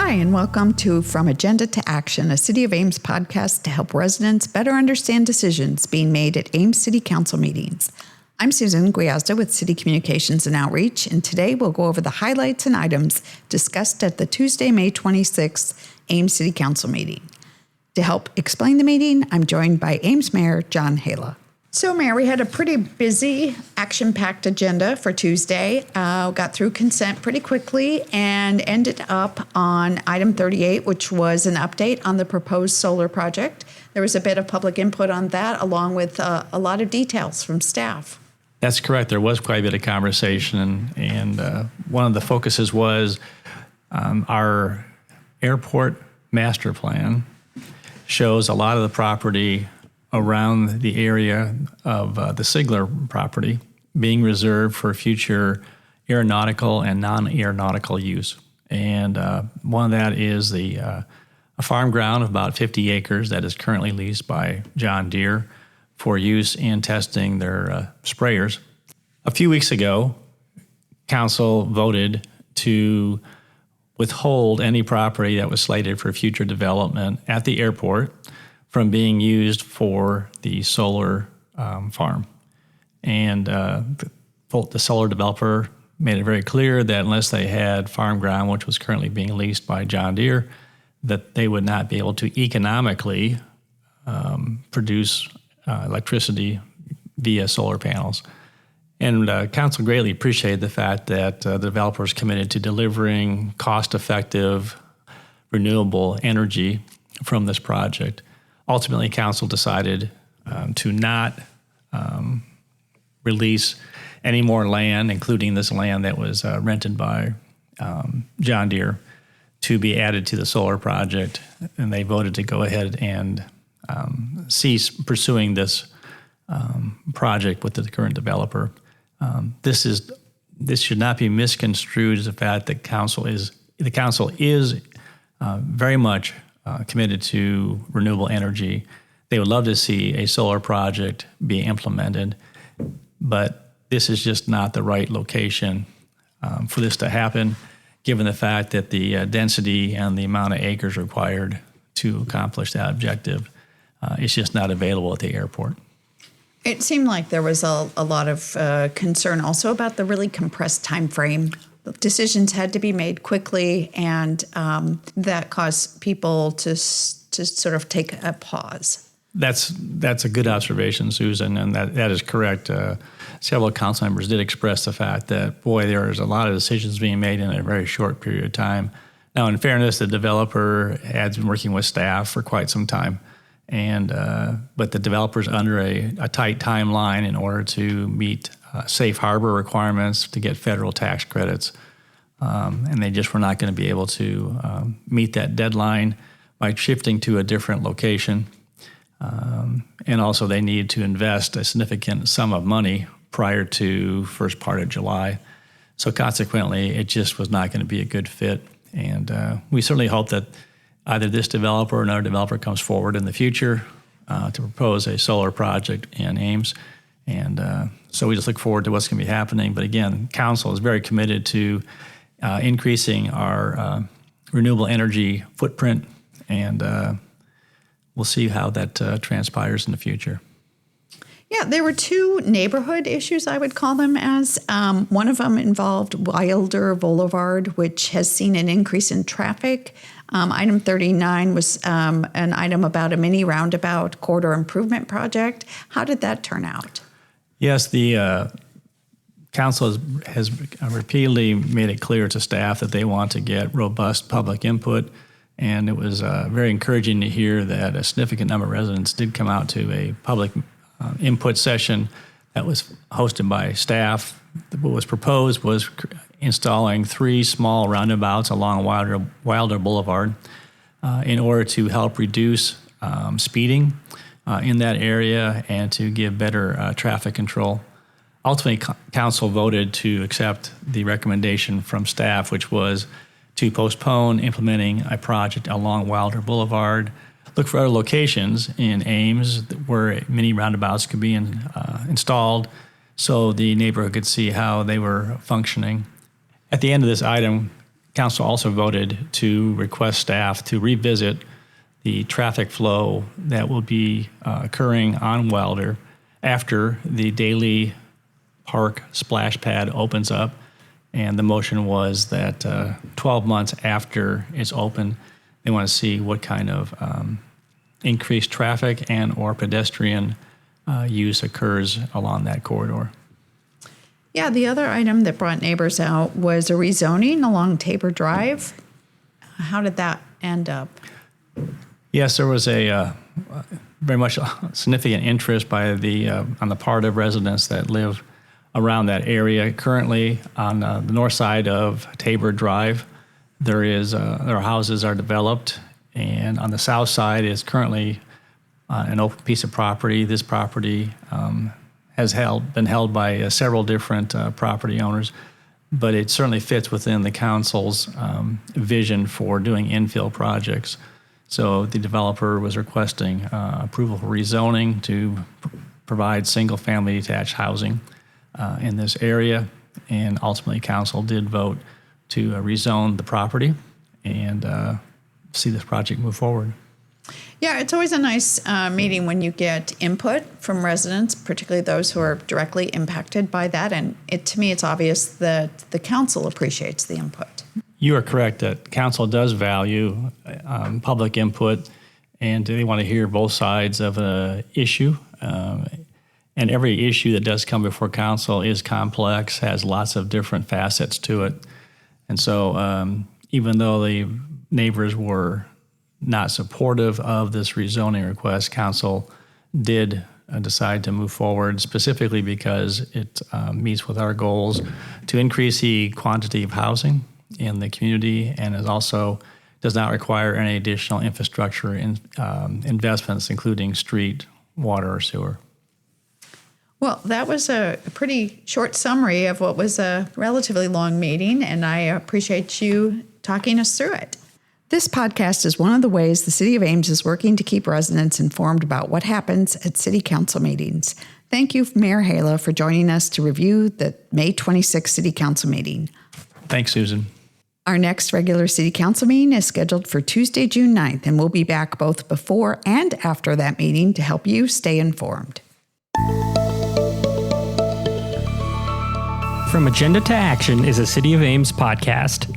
Hi, and welcome to From Agenda to Action, a City of Ames podcast to help residents better understand decisions being made at Ames City Council meetings. I'm Susan Gwiasda with City Communications and Outreach, and today we'll go over the highlights and items discussed at the Tuesday, May 26th Ames City Council meeting. To help explain the meeting, I'm joined by Ames Mayor John Haila. So, Mayor, we had a pretty busy, action-packed agenda for Tuesday. Got through consent pretty quickly and ended up on item 38, which was an update on the proposed solar project. There was a bit of public input on that, along with a lot of details from staff. That's correct. There was quite a bit of conversation, and one of the focuses was our airport master plan shows a lot of the property around the area of the Sigler property being reserved for future aeronautical and non-aeronautical use. And one of that is a farm ground of about 50 acres that is currently leased by John Deere for use in testing their sprayers. A few weeks ago, Council voted to withhold any property that was slated for future development at the airport from being used for the solar farm. And the solar developer made it very clear that unless they had farm ground, which was currently being leased by John Deere, that they would not be able to economically produce electricity via solar panels. And Council greatly appreciated the fact that the developers committed to delivering cost-effective, renewable energy from this project. Ultimately, Council decided to not release any more land, including this land that was rented by John Deere, to be added to the solar project. And they voted to go ahead and cease pursuing this project with the current developer. This should not be misconstrued as the fact that the council is very much committed to renewable energy. They would love to see a solar project be implemented, but this is just not the right location for this to happen, given the fact that the density and the amount of acres required to accomplish that objective is just not available at the airport. It seemed like there was a lot of concern also about the really compressed time frame. Decisions had to be made quickly, and that caused people to sort of take a pause. That's a good observation, Susan, and that is correct. Several council members did express the fact that, boy, there's a lot of decisions being made in a very short period of time. Now, in fairness, the developer has been working with staff for quite some time, and but the developer's under a tight timeline in order to meet safe harbor requirements to get federal tax credits. And they just were not going to be able to meet that deadline by shifting to a different location. And also they needed to invest a significant sum of money prior to first part of July. So consequently, it just was not going to be a good fit. And we certainly hope that either this developer or another developer comes forward in the future to propose a solar project in Ames. And so we just look forward to what's going to be happening. But again, Council is very committed to increasing our renewable energy footprint, and we'll see how that transpires in the future. Yeah, there were two neighborhood issues, I would call them as. One of them involved Wilder Boulevard, which has seen an increase in traffic. Item 39 was an item about a mini roundabout corridor improvement project. How did that turn out? Yes, the Council has repeatedly made it clear to staff that they want to get robust public input, and it was very encouraging to hear that a significant number of residents did come out to a public input session that was hosted by staff. What was proposed was installing 3 small roundabouts along Wilder Boulevard in order to help reduce speeding in that area and to give better traffic control. Ultimately, Council voted to accept the recommendation from staff, which was to postpone implementing a project along Wilder Boulevard, look for other locations in Ames where mini roundabouts could be installed so the neighborhood could see how they were functioning. At the end of this item, council also voted to request staff to revisit the traffic flow that will be occurring on Wilder after the Daily Park splash pad opens up. And the motion was that 12 months after it's open, they want to see what kind of increased traffic and or pedestrian use occurs along that corridor. Yeah, the other item that brought neighbors out was a rezoning along Tabor Drive. How did that end up? Yes, there was a very much significant interest by on the part of residents that live around that area. Currently, on the north side of Tabor Drive, their houses are developed, and on the south side is currently an open piece of property. This property has been held by several different property owners, but it certainly fits within the council's vision for doing infill projects. So the developer was requesting approval for rezoning to provide single-family detached housing in this area, and ultimately council did vote to rezone the property and see this project move forward. Yeah, it's always a nice meeting when you get input from residents, particularly those who are directly impacted by that. And to me, it's obvious that the council appreciates the input. You are correct that council does value public input, and they want to hear both sides of an issue. And every issue that does come before council is complex, has lots of different facets to it. And so even though the neighbors were not supportive of this rezoning request, council did decide to move forward specifically because it meets with our goals to increase the quantity of housing in the community, and it also does not require any additional infrastructure investments, including street, water, or sewer. Well, that was a pretty short summary of what was a relatively long meeting, and I appreciate you talking us through it. This podcast is one of the ways the City of Ames is working to keep residents informed about what happens at City Council meetings. Thank you, Mayor Haila, for joining us to review the May 26th City Council meeting. Thanks, Susan. Our next regular City Council meeting is scheduled for Tuesday, June 9th, and we'll be back both before and after that meeting to help you stay informed. From Agenda to Action is a City of Ames podcast.